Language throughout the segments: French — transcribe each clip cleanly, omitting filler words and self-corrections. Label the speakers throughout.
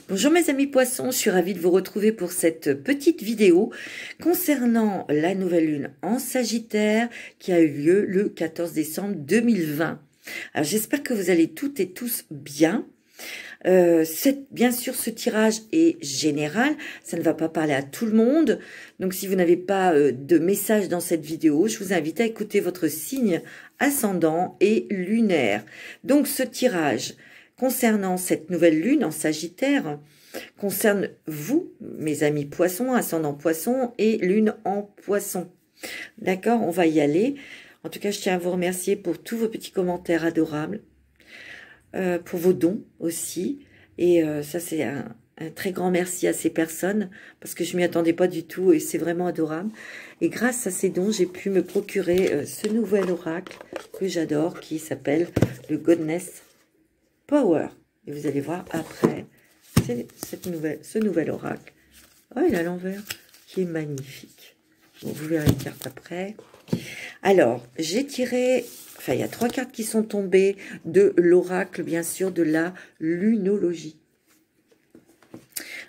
Speaker 1: Bonjour mes amis poissons, je suis ravie de vous retrouver pour cette petite vidéo concernant la nouvelle lune en Sagittaire qui a eu lieu le 14 décembre 2020. Alors j'espère que vous allez toutes et tous bien. Bien sûr, ce tirage est général, ça ne va pas parler à tout le monde. Donc si vous n'avez pas de message dans cette vidéo, je vous invite à écouter votre signe ascendant et lunaire. Donc ce tirage concernant cette nouvelle lune en Sagittaire concerne vous, mes amis poissons, ascendant poisson et lune en poisson. D'accord, on va y aller. En tout cas, je tiens à vous remercier pour tous vos petits commentaires adorables, pour vos dons aussi. Et ça, c'est un très grand merci à ces personnes parce que je m'y attendais pas du tout et c'est vraiment adorable. Et grâce à ces dons, j'ai pu me procurer ce nouvel oracle que j'adore qui s'appelle le Goddess Power. Et vous allez voir après, c'est ce nouvel oracle. Oh, il a l'envers qui est magnifique. Bon, vous verrez les cartes après. Alors, j'ai tiré, enfin, il y a 3 cartes qui sont tombées de l'oracle, bien sûr, de la lunologie.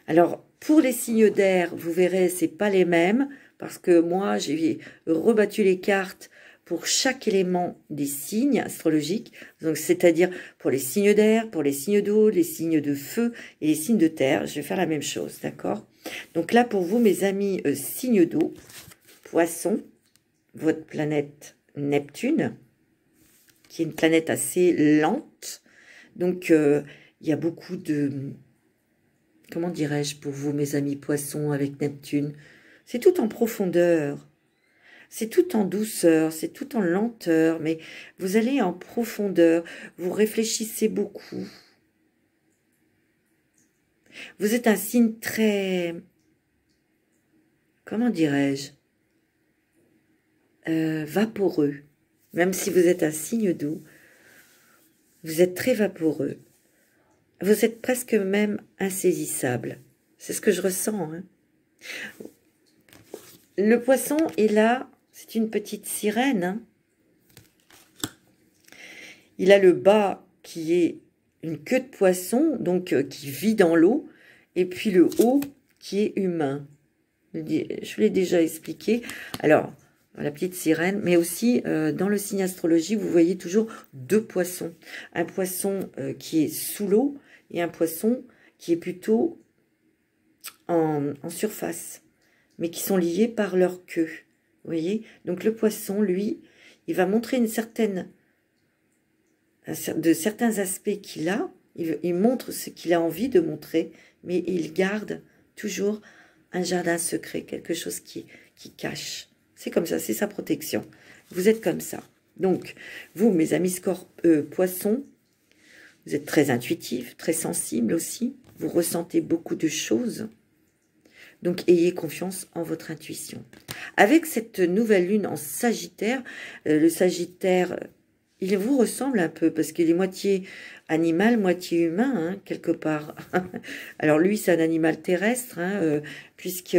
Speaker 1: Alors, pour les signes d'air, vous verrez, c'est pas les mêmes, parce que moi, j'ai rebattu les cartes pour chaque élément des signes astrologiques, donc c'est-à-dire pour les signes d'air, pour les signes d'eau, les signes de feu et les signes de terre. Je vais faire la même chose, d'accord? Donc là, pour vous, mes amis signes d'eau, poisson, votre planète Neptune, qui est une planète assez lente. Donc, il y a beaucoup de... Comment dirais-je pour vous, mes amis poissons, avec Neptune? C'est tout en profondeur. C'est tout en douceur, c'est tout en lenteur, mais vous allez en profondeur, vous réfléchissez beaucoup. Vous êtes un signe très... Comment dirais-je? Vaporeux. Même si vous êtes un signe d'eau, vous êtes très vaporeux. Vous êtes presque même insaisissable. C'est ce que je ressens. Hein. Le poisson est là, c'est une petite sirène. Hein. Il a le bas qui est une queue de poisson, donc qui vit dans l'eau, et puis le haut qui est humain. Je vous l'ai déjà expliqué. Alors, la petite sirène, mais aussi dans le signe astrologie, vous voyez toujours 2 poissons. Un poisson qui est sous l'eau et un poisson qui est plutôt en surface, mais qui sont liés par leur queue. Vous voyez? Donc le poisson, lui, il va montrer de certains aspects qu'il a. Il montre ce qu'il a envie de montrer, mais il garde toujours un jardin secret, quelque chose qui cache. C'est comme ça, c'est sa protection. Vous êtes comme ça. Donc, vous, mes amis poissons, vous êtes très intuitifs, très sensibles aussi. Vous ressentez beaucoup de choses. Donc, ayez confiance en votre intuition. Avec cette nouvelle lune en Sagittaire, le Sagittaire, il vous ressemble un peu parce qu'il est moitié animal, moitié humain, hein, quelque part. Alors lui, c'est un animal terrestre, hein, puisque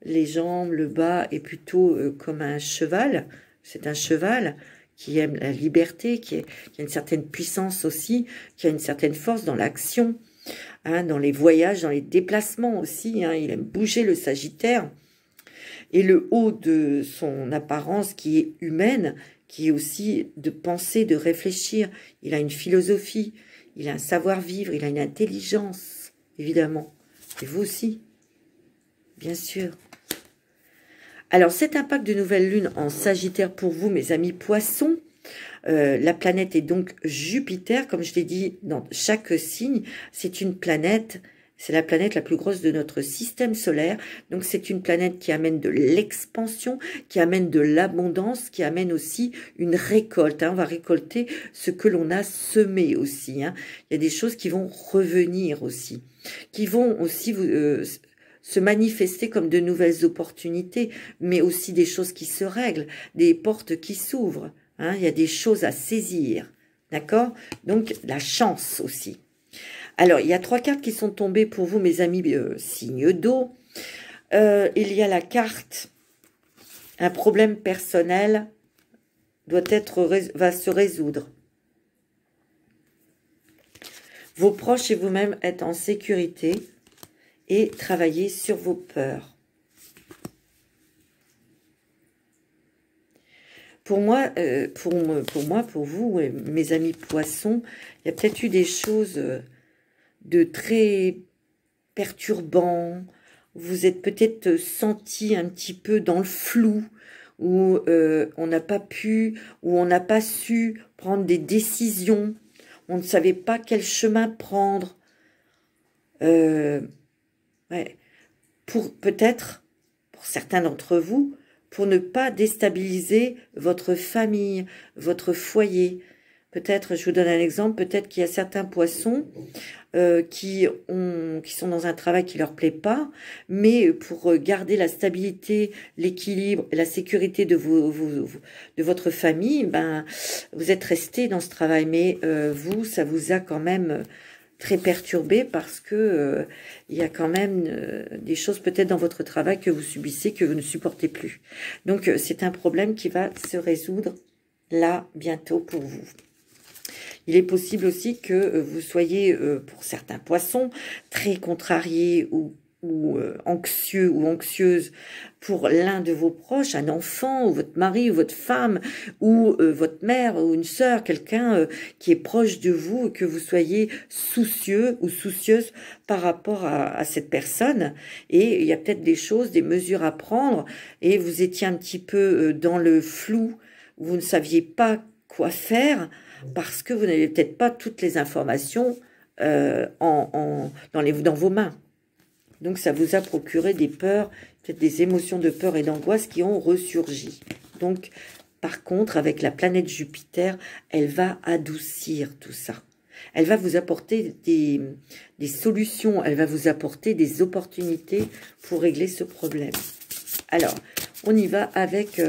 Speaker 1: les jambes, le bas est plutôt comme un cheval. C'est un cheval qui aime la liberté, qui a une certaine puissance aussi, qui a une certaine force dans l'action. Hein, dans les voyages, dans les déplacements aussi, hein, il aime bouger le Sagittaire. Et le haut de son apparence qui est humaine, qui est aussi de penser, de réfléchir. Il a une philosophie, il a un savoir-vivre, il a une intelligence, évidemment. Et vous aussi, bien sûr. Alors, cet impact de nouvelle lune en Sagittaire pour vous, mes amis poissons, la planète est donc Jupiter, comme je l'ai dit, dans chaque signe, c'est une planète, c'est la planète la plus grosse de notre système solaire, donc c'est une planète qui amène de l'expansion, qui amène de l'abondance, qui amène aussi une récolte, hein. On va récolter ce que l'on a semé aussi, hein. Il y a des choses qui vont revenir aussi, qui vont aussi se manifester comme de nouvelles opportunités, mais aussi des choses qui se règlent, des portes qui s'ouvrent. Hein, il y a des choses à saisir, d'accord? Donc, la chance aussi. Alors, il y a 3 cartes qui sont tombées pour vous, mes amis signes d'eau. Il y a la carte « Un problème personnel va se résoudre ». Vos proches et vous-même êtes en sécurité et travaillez sur vos peurs. Pour moi, pour vous, mes amis poissons, il y a peut-être eu des choses de très perturbants. Vous êtes peut-être senti un petit peu dans le flou, où on n'a pas pu, où on n'a pas su prendre des décisions. On ne savait pas quel chemin prendre. Ouais. Peut-être, pour certains d'entre vous, pour ne pas déstabiliser votre famille, votre foyer. Peut-être, je vous donne un exemple, peut-être qu'il y a certains poissons qui sont dans un travail qui leur plaît pas, mais pour garder la stabilité, l'équilibre, la sécurité de de votre famille, ben vous êtes resté dans ce travail, mais vous, ça vous a quand même très perturbé parce que il y a quand même des choses peut-être dans votre travail que vous subissez, que vous ne supportez plus. Donc c'est un problème qui va se résoudre là bientôt pour vous. Il est possible aussi que vous soyez, pour certains poissons, très contrariés ou anxieux ou anxieuse pour l'un de vos proches, un enfant, ou votre mari, ou votre femme, ou votre mère, ou une sœur, quelqu'un qui est proche de vous, et que vous soyez soucieux ou soucieuse par rapport à cette personne. Et il y a peut-être des choses, des mesures à prendre, et vous étiez un petit peu dans le flou, vous ne saviez pas quoi faire, parce que vous n'avez peut-être pas toutes les informations dans vos mains. Donc ça vous a procuré des peurs, peut-être des émotions de peur et d'angoisse qui ont ressurgi. Donc par contre, avec la planète Jupiter, elle va adoucir tout ça. Elle va vous apporter des solutions, elle va vous apporter des opportunités pour régler ce problème. Alors, on y va avec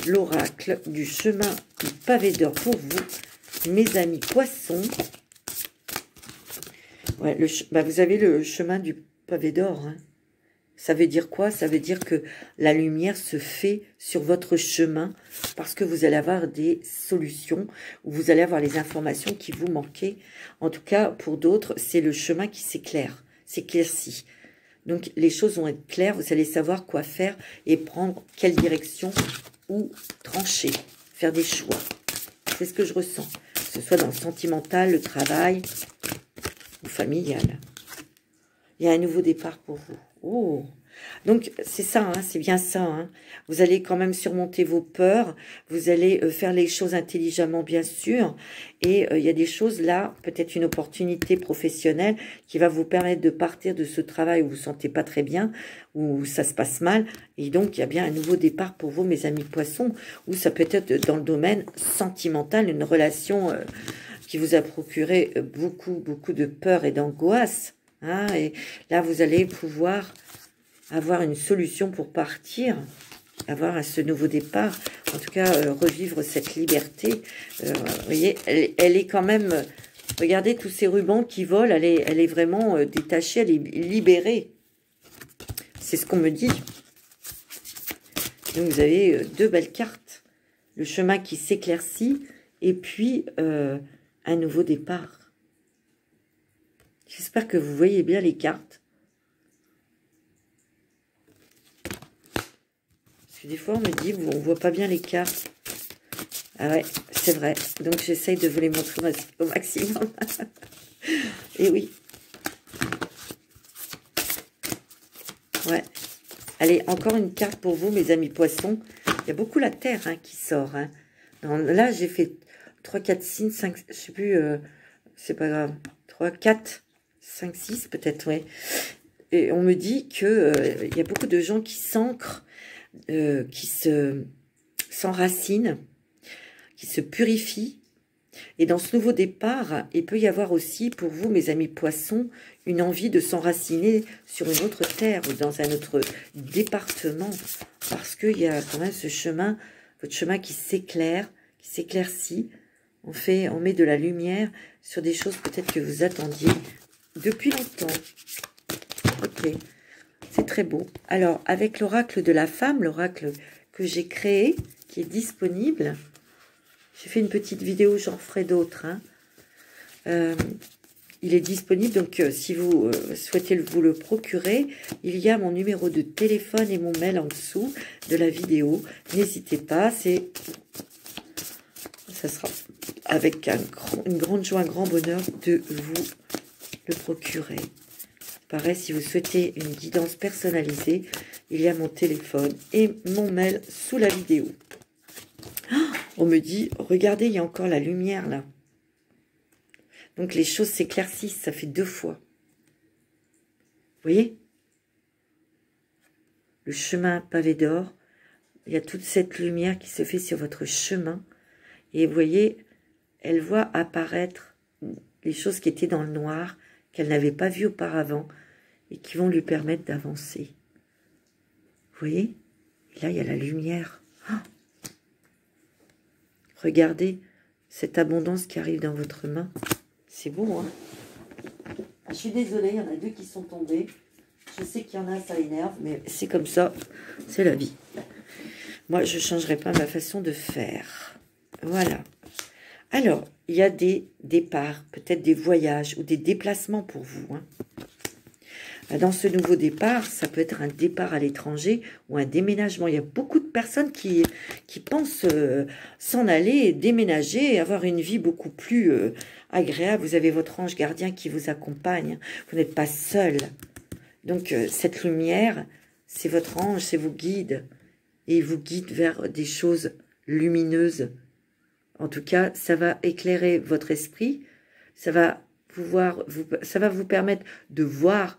Speaker 1: l'oracle du chemin du pavé d'or pour vous, mes amis poissons. Ouais, vous avez le chemin du pavé d'or. Hein. Ça veut dire quoi? Ça veut dire que la lumière se fait sur votre chemin parce que vous allez avoir des solutions, ou vous allez avoir les informations qui vous manquaient. En tout cas, pour d'autres, c'est le chemin qui s'éclaire, s'éclaircit. Donc, les choses vont être claires, vous allez savoir quoi faire et prendre quelle direction ou trancher, faire des choix. C'est ce que je ressens, que ce soit dans le sentimental, le travail ou familial. Il y a un nouveau départ pour vous. Oh, donc c'est ça, hein, c'est bien ça. Hein. Vous allez quand même surmonter vos peurs. Vous allez faire les choses intelligemment, bien sûr. Et il y a des choses là, peut-être une opportunité professionnelle qui va vous permettre de partir de ce travail où vous ne vous sentez pas très bien, où ça se passe mal. Et donc, il y a bien un nouveau départ pour vous, mes amis poissons, ou ça peut être dans le domaine sentimental, une relation qui vous a procuré beaucoup de peur et d'angoisse. Hein, et là, vous allez pouvoir avoir une solution pour partir, avoir ce nouveau départ, en tout cas revivre cette liberté. Vous voyez, elle est quand même, regardez tous ces rubans qui volent, elle est vraiment détachée, elle est libérée. C'est ce qu'on me dit. Donc vous avez deux belles cartes, le chemin qui s'éclaircit et puis un nouveau départ. J'espère que vous voyez bien les cartes. Parce que des fois, on me dit, on ne voit pas bien les cartes. Ah ouais, c'est vrai. Donc, j'essaye de vous les montrer au maximum. Et oui. Ouais. Allez, encore une carte pour vous, mes amis poissons. Il y a beaucoup la terre hein, qui sort. Hein. Là, j'ai fait 3, 4, 6, 5, je ne sais plus, c'est pas grave. 3, 4... 5, 6 peut-être, ouais. Et on me dit que il y a beaucoup de gens qui s'ancrent, qui s'enracinent, qui se purifient. Et dans ce nouveau départ, il peut y avoir aussi pour vous, mes amis poissons, une envie de s'enraciner sur une autre terre ou dans un autre département. Parce qu'il y a quand même ce chemin, votre chemin qui s'éclaire, qui s'éclaircit. On met de la lumière sur des choses peut-être que vous attendiez depuis longtemps. Ok, c'est très beau. Alors, avec l'oracle de la femme, l'oracle que j'ai créé, qui est disponible, j'ai fait une petite vidéo, j'en ferai d'autres. Hein. il est disponible. Donc, si vous souhaitez vous le procurer, il y a mon numéro de téléphone et mon mail en dessous de la vidéo. N'hésitez pas, ça sera avec une grande joie, un grand bonheur de vous le procurer. Pareil, si vous souhaitez une guidance personnalisée, il y a mon téléphone et mon mail sous la vidéo. On me dit, regardez, il y a encore la lumière là. Donc les choses s'éclaircissent, ça fait 2 fois. Vous voyez? Le chemin pavé d'or, il y a toute cette lumière qui se fait sur votre chemin. Et vous voyez, elle voit apparaître les choses qui étaient dans le noir, qu'elle n'avait pas vues auparavant, et qui vont lui permettre d'avancer. Vous voyez? Et là, il y a la lumière. Oh, regardez cette abondance qui arrive dans votre main. C'est beau, hein? Je suis désolée, il y en a 2 qui sont tombés. Je sais qu'il y en a, ça énerve, mais c'est comme ça. C'est la vie. Moi, je ne changerai pas ma façon de faire. Voilà. Alors, il y a des départs, peut-être des voyages ou des déplacements pour vous, hein. Dans ce nouveau départ, ça peut être un départ à l'étranger ou un déménagement. Il y a beaucoup de personnes qui pensent s'en aller, déménager, avoir une vie beaucoup plus agréable. Vous avez votre ange gardien qui vous accompagne. Vous n'êtes pas seul. Donc, cette lumière, c'est votre ange, c'est vos guides. Et il vous guide vers des choses lumineuses. En tout cas, ça va éclairer votre esprit. Ça va vous permettre de voir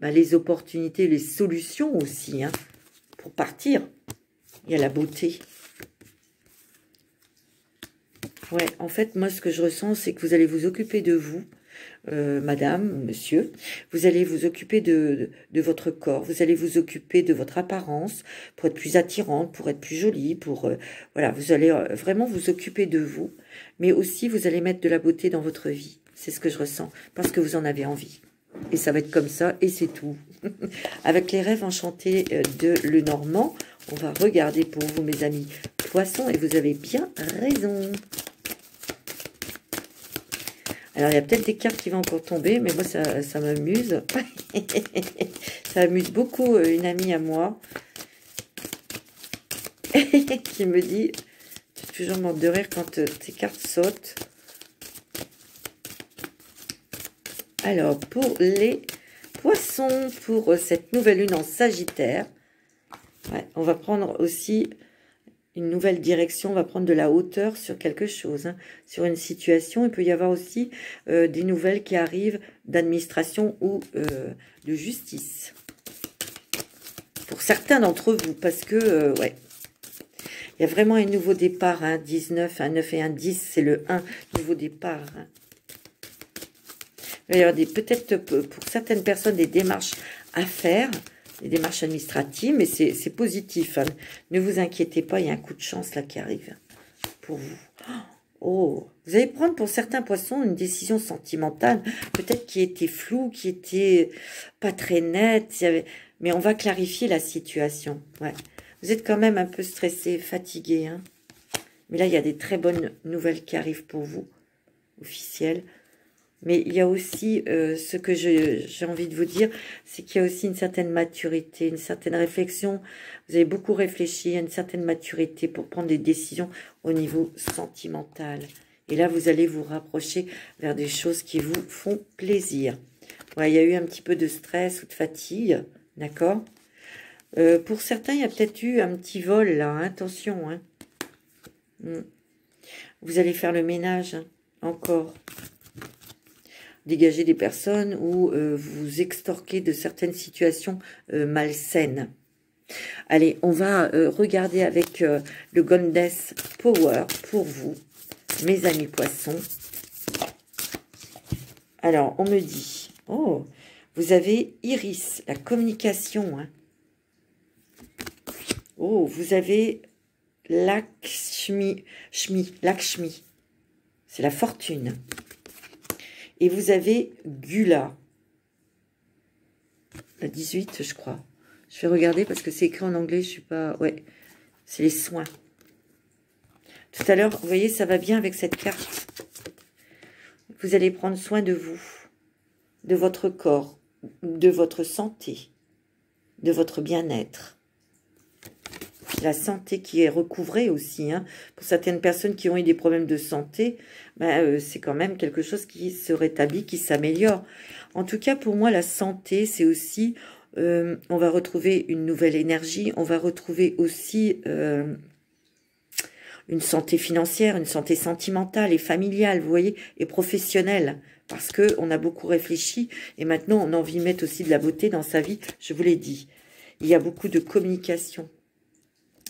Speaker 1: les opportunités, les solutions aussi, hein, pour partir. Il y a la beauté. Ouais, en fait, moi, ce que je ressens, c'est que vous allez vous occuper de vous, madame ou monsieur. Vous allez vous occuper de votre corps. Vous allez vous occuper de votre apparence pour être plus attirante, pour être plus jolie, voilà, vous allez vraiment vous occuper de vous. Mais aussi, vous allez mettre de la beauté dans votre vie. C'est ce que je ressens, parce que vous en avez envie. Et ça va être comme ça, et c'est tout. Avec les rêves enchantés de Lenormand, on va regarder pour vous, mes amis poissons, et vous avez bien raison. Alors, il y a peut-être des cartes qui vont encore tomber, mais moi, ça m'amuse. Ça amuse beaucoup une amie à moi, qui me dit, je suis toujours morte de rire quand tes cartes sautent. Alors, pour les poissons, pour cette nouvelle lune en Sagittaire, ouais, on va prendre aussi une nouvelle direction, on va prendre de la hauteur sur quelque chose, hein, sur une situation. Il peut y avoir aussi des nouvelles qui arrivent d'administration ou de justice. Pour certains d'entre vous, parce que, ouais, il y a vraiment un nouveau départ, hein, 19, un 9 et un 10, c'est le 1, nouveau départ, hein. Il va y avoir peut-être pour certaines personnes des démarches à faire, des démarches administratives, mais c'est positif, hein. Ne vous inquiétez pas, il y a un coup de chance là qui arrive pour vous. Oh, vous allez prendre pour certains poissons une décision sentimentale, peut-être qui était floue, qui était pas très nette, mais on va clarifier la situation. Ouais. Vous êtes quand même un peu stressé, fatigué, hein. Mais là, il y a des très bonnes nouvelles qui arrivent pour vous, officielles. Mais il y a aussi, ce que j'ai envie de vous dire, c'est qu'il y a aussi une certaine maturité, une certaine réflexion. Vous avez beaucoup réfléchi, une certaine maturité pour prendre des décisions au niveau sentimental. Et là, vous allez vous rapprocher vers des choses qui vous font plaisir. Ouais, il y a eu un petit peu de stress ou de fatigue, d'accord? Pour certains, il y a peut-être eu un petit vol, là, hein, attention, hein. Vous allez faire le ménage, hein, encore. Dégager des personnes ou vous extorquer de certaines situations malsaines. Allez, on va regarder avec le Goddess Power pour vous, mes amis poissons. Alors, on me dit, oh, vous avez Iris, la communication, hein. Oh, vous avez Lakshmi, Lakshmi, c'est la fortune. Et vous avez Gula, la 18, je crois. Je vais regarder parce que c'est écrit en anglais, je suis pas... Ouais, c'est les soins. Tout à l'heure, vous voyez, ça va bien avec cette carte. Vous allez prendre soin de vous. de votre corps, de votre santé, de votre bien-être. La santé qui est recouvrée aussi. Hein. Pour certaines personnes qui ont eu des problèmes de santé, ben, c'est quand même quelque chose qui se rétablit, qui s'améliore. En tout cas, pour moi, la santé, c'est aussi... on va retrouver une nouvelle énergie. On va retrouver aussi une santé financière, une santé sentimentale et familiale, vous voyez, et professionnelle. Parce qu'on a beaucoup réfléchi et maintenant, on a envie de mettre aussi de la beauté dans sa vie. Je vous l'ai dit. Il y a beaucoup de communication.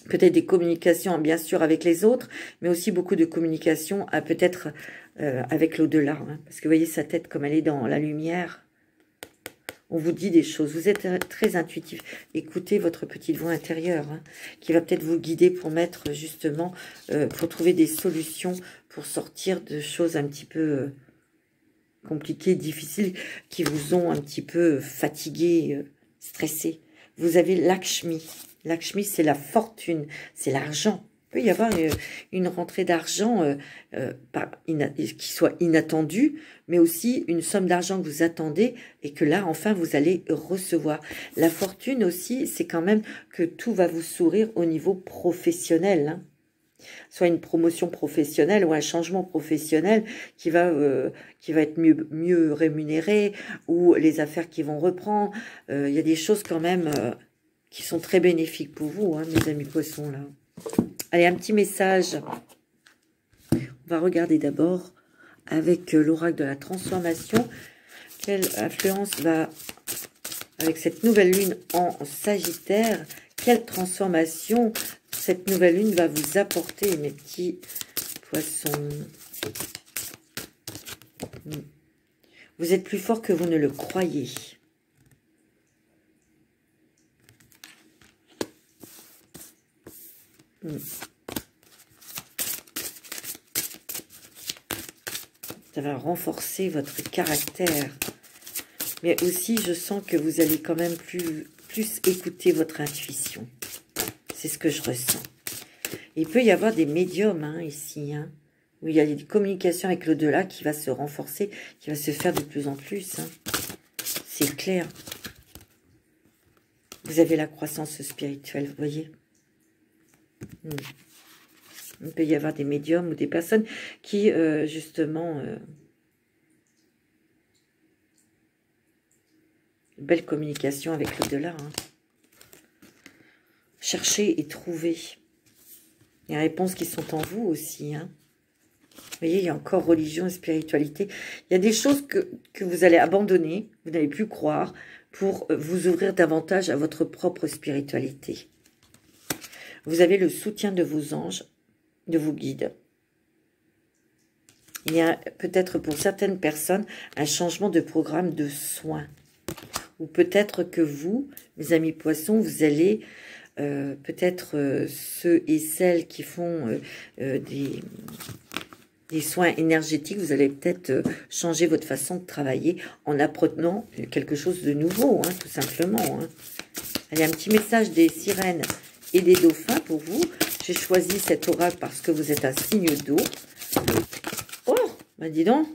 Speaker 1: Peut-être des communications, bien sûr, avec les autres, mais aussi beaucoup de communication, peut-être avec l'au-delà. Hein, parce que vous voyez sa tête comme elle est dans la lumière. On vous dit des choses. Vous êtes très intuitif. Écoutez votre petite voix intérieure, hein, qui va peut-être vous guider pour mettre, justement, pour trouver des solutions, pour sortir de choses un petit peu compliquées, difficiles, qui vous ont un petit peu fatigué, stressé. Vous avez Lakshmi. Lakshmi, c'est la fortune, c'est l'argent. Il peut y avoir une rentrée d'argent qui soit inattendue, mais aussi une somme d'argent que vous attendez et que là, enfin, vous allez recevoir. La fortune aussi, c'est quand même que tout va vous sourire au niveau professionnel. Hein. Soit une promotion professionnelle ou un changement professionnel qui va être mieux rémunéré, ou les affaires qui vont reprendre. Il y a des choses quand même... qui sont très bénéfiques pour vous, hein, mes amis poissons, là. Allez, un petit message. On va regarder d'abord avec l'oracle de la transformation. Quelle influence va, avec cette nouvelle lune en Sagittaire, quelle transformation cette nouvelle lune va vous apporter, mes petits poissons. Vous êtes plus fort que vous ne le croyez. Ça va renforcer votre caractère. Mais aussi, je sens que vous allez quand même plus écouter votre intuition. C'est ce que je ressens. Il peut y avoir des médiums, hein, ici, hein, où il y a des communications avec l'au-delà qui va se renforcer, qui va se faire de plus en plus. Hein. C'est clair. Vous avez la croissance spirituelle, vous voyez. Il peut y avoir des médiums ou des personnes qui, justement, belle communication avec l'au-delà. Hein. Cherchez et trouvez. Il y a des réponses qui sont en vous aussi. Hein. Vous voyez, il y a encore religion et spiritualité. Il y a des choses que vous allez abandonner, vous n'allez plus croire, pour vous ouvrir davantage à votre propre spiritualité. Vous avez le soutien de vos anges, de vos guides. Il y a peut-être pour certaines personnes un changement de programme de soins. Ou peut-être que vous, mes amis poissons, vous allez peut-être ceux et celles qui font des soins énergétiques, vous allez peut-être changer votre façon de travailler en apprenant quelque chose de nouveau, hein, tout simplement. Hein. Allez, un petit message des sirènes et des dauphins pour vous. J'ai choisi cet oracle parce que vous êtes un signe d'eau. Oh, bah dis donc.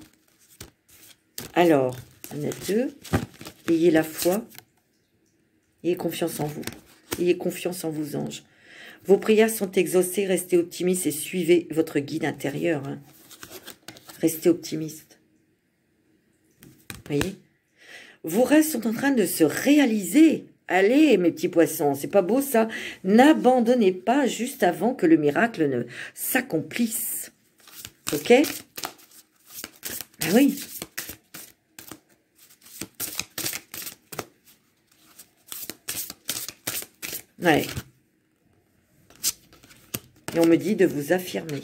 Speaker 1: Alors, on a deux. Ayez la foi. Ayez confiance en vous. Ayez confiance en vos anges. Vos prières sont exaucées. Restez optimiste et suivez votre guide intérieur. Hein. Restez optimiste. Vous voyez? Vos rêves sont en train de se réaliser. Allez, mes petits poissons, c'est pas beau ça? N'abandonnez pas juste avant que le miracle ne s'accomplisse. Ok? Ben oui. Ouais. Et on me dit de vous affirmer.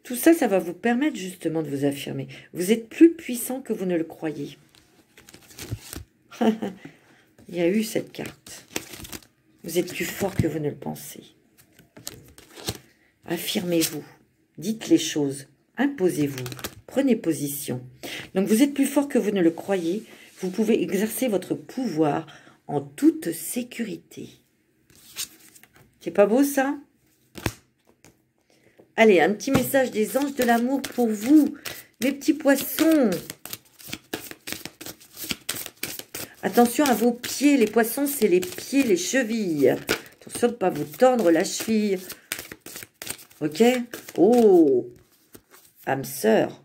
Speaker 1: Tout ça, ça va vous permettre justement de vous affirmer. Vous êtes plus puissant que vous ne le croyez. Il y a eu cette carte. Vous êtes plus fort que vous ne le pensez. Affirmez-vous. Dites les choses. Imposez-vous. Prenez position. Donc, vous êtes plus fort que vous ne le croyez. Vous pouvez exercer votre pouvoir en toute sécurité. C'est pas beau, ça? Allez, un petit message des anges de l'amour pour vous, mes petits poissons. Attention à vos pieds, les poissons, c'est les pieds, les chevilles. Attention de ne pas vous tordre la cheville. Ok? Oh, âme sœur.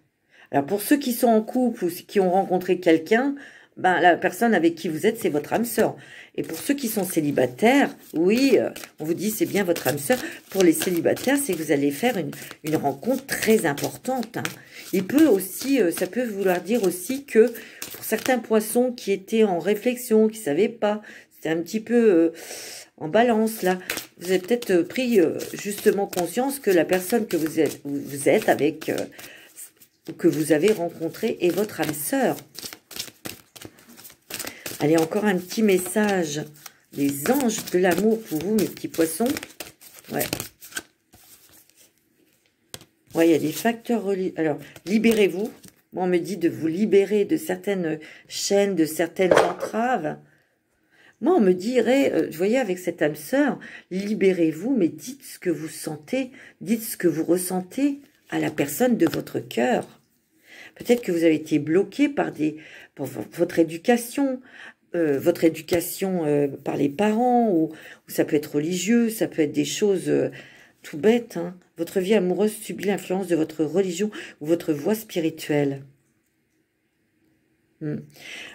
Speaker 1: Alors, pour ceux qui sont en couple ou qui ont rencontré quelqu'un, ben, la personne avec qui vous êtes, c'est votre âme sœur. Et pour ceux qui sont célibataires, oui, on vous dit c'est bien votre âme sœur. Pour les célibataires, c'est que vous allez faire une rencontre très importante. Hein. Il peut aussi, ça peut vouloir dire aussi que pour certains poissons qui étaient en réflexion, qui ne savaient pas, c'était un petit peu en balance là, vous avez peut-être pris justement conscience que la personne que vous êtes avec, que vous avez rencontrée est votre âme sœur. Allez, encore un petit message des anges de l'amour pour vous, mes petits poissons. Ouais. Ouais, il y a des facteurs reliés. Alors, libérez-vous. Moi, on me dit de vous libérer de certaines chaînes, de certaines entraves. Moi, on me dirait, vous voyez, avec cette âme sœur, libérez-vous, mais dites ce que vous sentez, dites ce que vous ressentez à la personne de votre cœur. Peut-être que vous avez été bloqué par votre éducation par les parents, ou ça peut être religieux, ça peut être des choses tout bêtes. Hein. Votre vie amoureuse subit l'influence de votre religion ou votre voie spirituelle.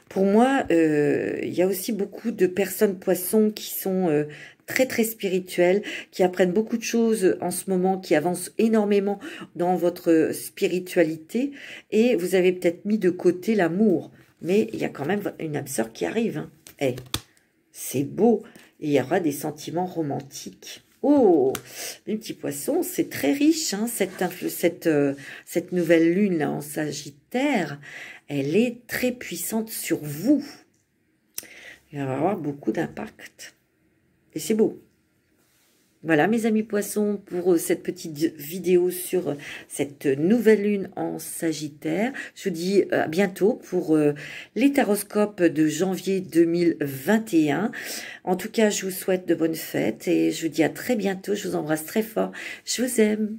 Speaker 1: Pour moi, il y a aussi beaucoup de personnes poissons qui sont très très spirituelles, qui apprennent beaucoup de choses en ce moment, qui avancent énormément dans votre spiritualité, et vous avez peut-être mis de côté l'amour, mais il y a quand même une âme sœur qui arrive. Hein. Hey, c'est beau, et il y aura des sentiments romantiques. Oh, mes petits poissons, c'est très riche, hein, cette nouvelle lune là en Sagittaire. Elle est très puissante sur vous. Il va y avoir beaucoup d'impact. Et c'est beau. Voilà, mes amis poissons, pour cette petite vidéo sur cette nouvelle lune en Sagittaire. Je vous dis à bientôt pour les taroscopes de janvier 2021. En tout cas, je vous souhaite de bonnes fêtes et je vous dis à très bientôt. Je vous embrasse très fort. Je vous aime.